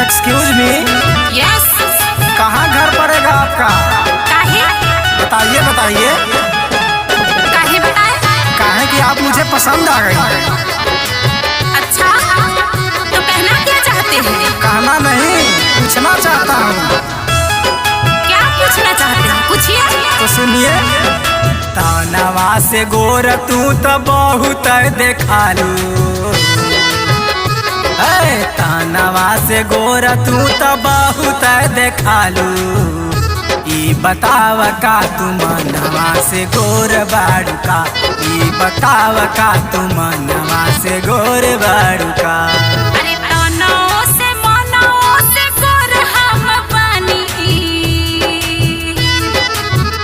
Excuse me. Yes. कहाँ घर पड़ेगा आपका? काहे? बताइए बताइए। काहे बताए? काहे कि आप मुझे पसंद आ गई। अच्छा, तो कहना क्या चाहते हैं? कहना नहीं, पूछना चाहता हूँ। क्या पूछना चाहते हैं? पूछिए। तो सुनिए। तानवा से गोर तू तो बहुत देखालू, तानवा से गोर तू तो बहुत देखालू। ई बताव का तू मनवा से गोर बाड़ू का, ई बताव का तू मनवा से गोर बाड़ू का। अरे तनो से मनो से गोर हम बनी,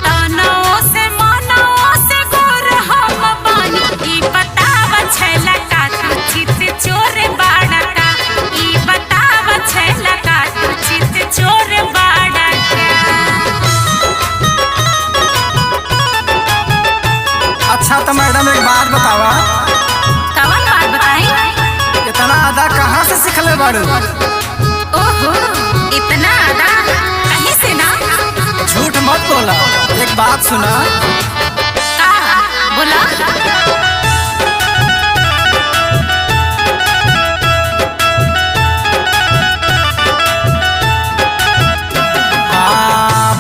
तनो से मनो से गोर हम बनी। ई बताव छैला का तू चित चोर बाड़ा का, ई बताव छैला का तू चित चोर बाड़ा का। अच्छा तो मैडम एक बात बतावा। कवन बात बताई? इतना अदा कहाँ से सीखले बाड़ू? ओहो, इतना अदा कहीं से ना। झूठ मत बोला। एक बात सुना। का बोला?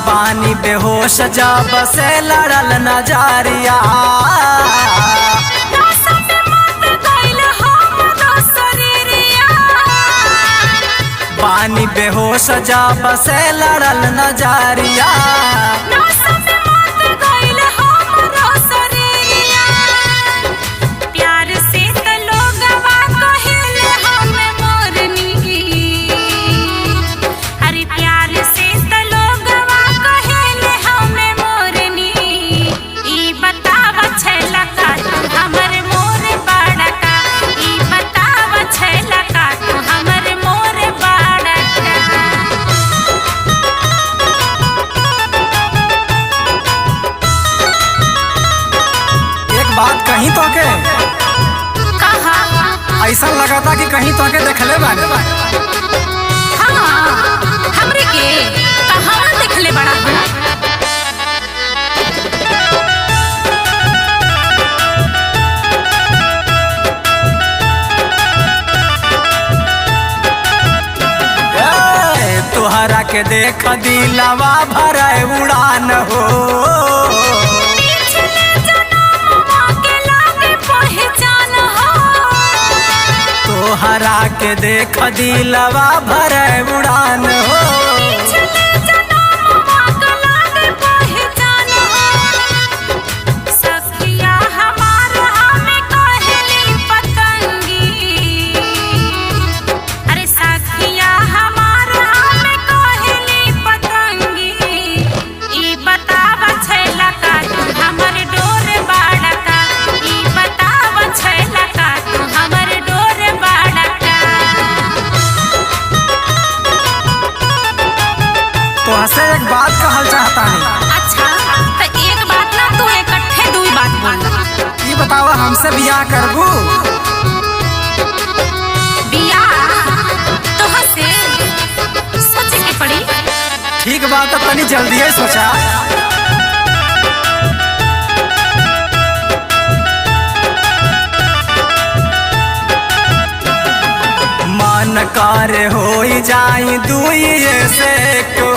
पानी बेहोश जब से लड़ल नजरिया, पानी बेहोश जब से लड़ल नजरिया। प्यार से त लोगवा कहेले हम मोरनी, अरे प्यार से त लोगवा कहेले हम मोरनी। ई बताव छैला का तू हमर मोर बाड़ा का, ई बताव छैला का तू हमर मोर बाड़ा का। एक बात कहीं तो के कहा? ऐसा लगा था कि कहीं तो के देखले बाने। हाँ, हमरे के कहाँ देखले बड़ा हो? तुहरा के देख दिलवा भरे उड़ान हो, पिछले जन्मवा के लागे पहचान हो। तोहरा के देख दिलवा भरे उड़ान हो। पिछले जन्मवा के लागे पहचान हो। सखिया हमार हमें कहेली पतंगी, अरे सखिया हमार हमें कहेली पतंगी। ई बताव छैला का तू हमर डोर बाड़ा का, ई बताव छैला का तू हमर डोर बाड़ा का। तो हसे एक बात कहल चाहता नहीं। अच्छा, तो एक बात ना तू इकट्ठे दुई बात बोल। ये बतावा हमसे बियाह करबू? बियाह तो हसे सोचे के पड़ी। ठीक बात है, तनी जल्दी ही सोचा। मन करे होई जाई दुई से को,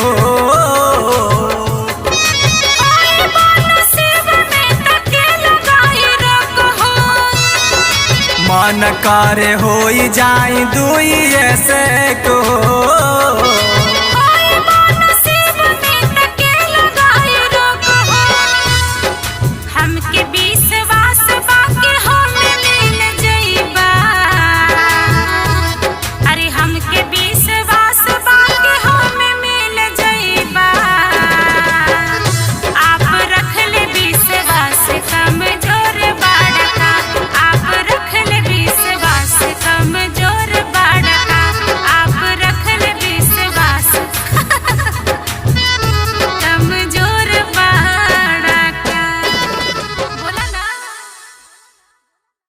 मन करे होई जाई दुई से को।